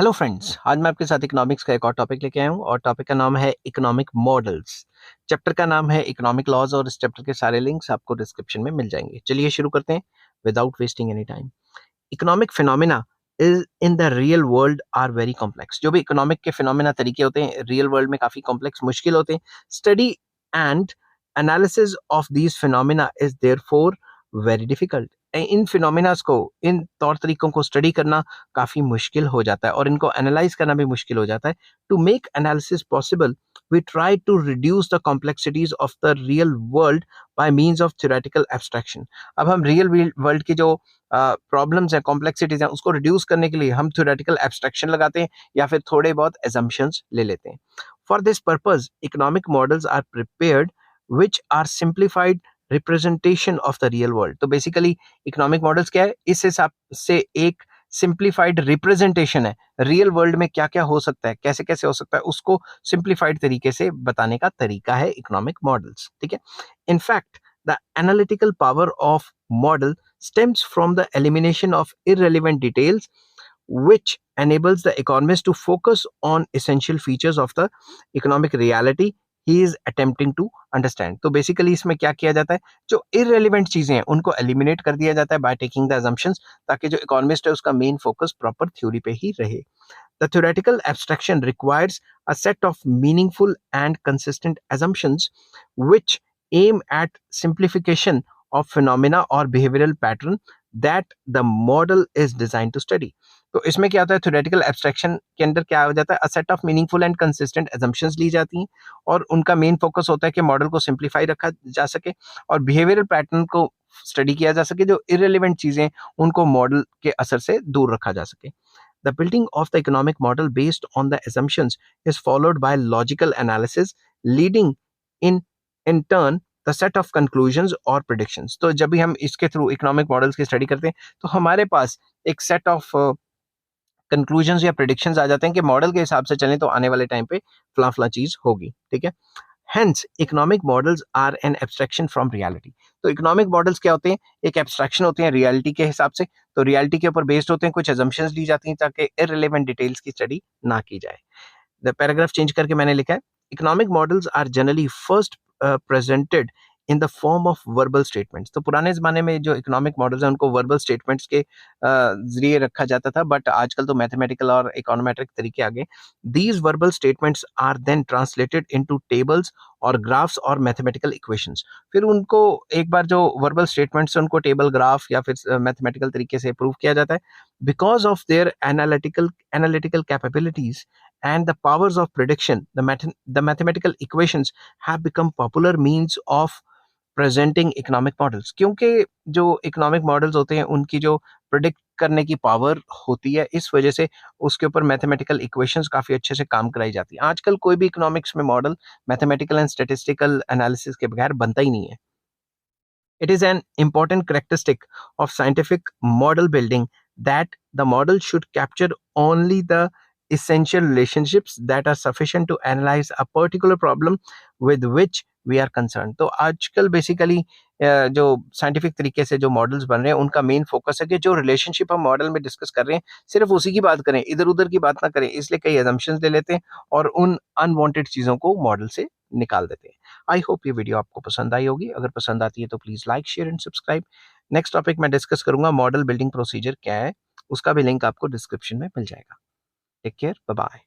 Hello friends, आज मैं आपके साथ इकोनॉमिक्स का एक और टॉपिक लेके आया हूँ और टॉपिक का नाम है इकोनॉमिक मॉडल्स। चैप्टर का नाम है इकोनॉमिक लॉज और इस चैप्टर के सारे लिंक्स आपको डिस्क्रिप्शन में मिल जाएंगे। चलिए शुरू करते हैं without wasting any time. Economic phenomena is in the real world are very complex. जो भी इकोनॉमिक के फिनोमिना तरीके होते हैं रियल वर्ल्ड में काफी कॉम्प्लेक्स मुश्किल होते हैं। Study and analysis of these phenomena is therefore very difficult. In phenomenas को, इन तौर तरीकों को स्टडी करना काफी मुश्किल हो जाता है और इनको एनालाइज करना भी मुश्किल हो जाता है। To make analysis possible we try to reduce the complexities of the real world by means of theoretical abstraction। अब हम रियल वर्ल्ड की जो प्रॉब्लम्स हैं, कॉम्प्लेक्सिटीज हैं, उसको रिड्यूस करने के लिए हम थ्योरेटिकल एब्स्ट्रैक्शन लगाते हैं या फिर थोड़े बहुत एजम्पशंस ले लेते हैं। For this purpose economic models are prepared which are simplified representation of the real world. तो बेसिकली इकोनॉमिक मॉडल्स क्या है, इस हिसाब से एक सिंप्लीफाइड रिप्रेजेंटेशन है रियल वर्ल्ड में क्या क्या हो सकता है, कैसे कैसे हो सकता है, उसको सिंप्लीफाइड तरीके से बताने का तरीका है इकोनॉमिक मॉडल्स। ठीक है। In fact the analytical power of model stems from the elimination of irrelevant details, which enables the economist to focus on essential features of the economic reality he is attempting to understand। तो basically इसमें क्या किया जाता है, जो irrelevant चीजें हैं उनको एलिमिनेट कर दिया जाता है बाय टेकिंग द assumptions, ताकि जो इकोनॉमिस्ट है उसका मेन फोकस प्रॉपर थ्योरी पे ही रहे। The theoretical abstraction requires a set of meaningful and consistent assumptions which aim at simplification of phenomena or behavioral pattern that the model is designed to study। तो इसमें क्या होता है, theoretical abstraction के अंदर क्या हो जाता है, a set of meaningful and consistent assumptions ली जाती हैं और उनका मेन फोकस होता है कि मॉडल को सिंप्लीफाई रखा जा सके और बिहेवियरल पैटर्न को स्टडी किया जा सके, जो इररिलेवेंट चीजें उनको मॉडल के असर से दूर रखा जा सके। The building of the economic model based on the assumptions is followed by logical analysis, leading in turn the set of conclusions or predictions। तो जब भी हम इसके थ्रू इकोनॉमिक मॉडल्स की स्टडी करते हैं तो हमारे पास एक सेट ऑफ कंक्लूजन्स या प्रिडिक्शंस आ जाते हैं कि मॉडल के हिसाब से चलें तो आने वाले टाइम पे फला फला चीज होगी। ठीक है। Hence, economic models are an abstraction from reality। तो इकोनॉमिक मॉडल्स क्या होते हैं, एक एब्स्ट्रैक्शन होते हैं रियलिटी के हिसाब से। तो रियलिटी के ऊपर बेस्ड होते हैं, कुछ assumptions ली जाती हैं ताकि irrelevant डिटेल्स की स्टडी ना की जाए। द पैराग्राफ चेंज करके मैंने लिखा है, economic models are generally first presented in the form of verbal statements. तो पुराने जमाने में जो इकोनॉमिक मॉडल्स हैं उनको वर्बल स्टेटमेंट्स के जरिए रखा जाता था, बट आजकल तो मैथमेटिकल और इकोनोमेट्रिक तरीके आ गए। These verbal statements are then translated into tables और ग्राफ्स और मैथमेटिकल इक्वेशंस। फिर उनको एक बार जो वर्बल स्टेटमेंट्स उनको टेबल, ग्राफ या फिर मैथमेटिकल तरीके से प्रूव किया जाता है। Because of their analytical capabilities and the powers of prediction, the mathematical equations have become popular means of presenting economic models। क्योंकि जो इकोनॉमिक मॉडल्स होते हैं उनकी जो प्रिडिक्ट करने की पावर होती है, इस वजह से उसके ऊपर मैथमेटिकल इक्वेशंस काफी अच्छे से काम कराई जाती है। आजकल कोई भी इकोनॉमिक्स में model mathematical and statistical analysis के बगैर बनता ही नहीं है। It is an important characteristic of scientific model building that the model should capture only the essential relationships that are sufficient to analyze a particular problem with which we are concerned। तो आजकल basically जो scientific तरीके से जो models बन रहे हैं उनका मेन फोकस है कि जो रिलेशनशिप हम मॉडल में डिस्कस कर रहे हैं सिर्फ उसी की बात करें, इधर उधर की बात ना करें। इसलिए कई एजम्पशंस ले लेते हैं और उन अनवांटेड चीजों को मॉडल से निकाल देते हैं। आई होप ये वीडियो आपको पसंद आई होगी। अगर पसंद आती है तो please like, share and subscribe. Next topic मैं डिस्कस करूंगा मॉडल बिल्डिंग प्रोसीजर क्या है, उसका भी लिंक आपको डिस्क्रिप्शन में मिल जाएगा। Take care, bye bye.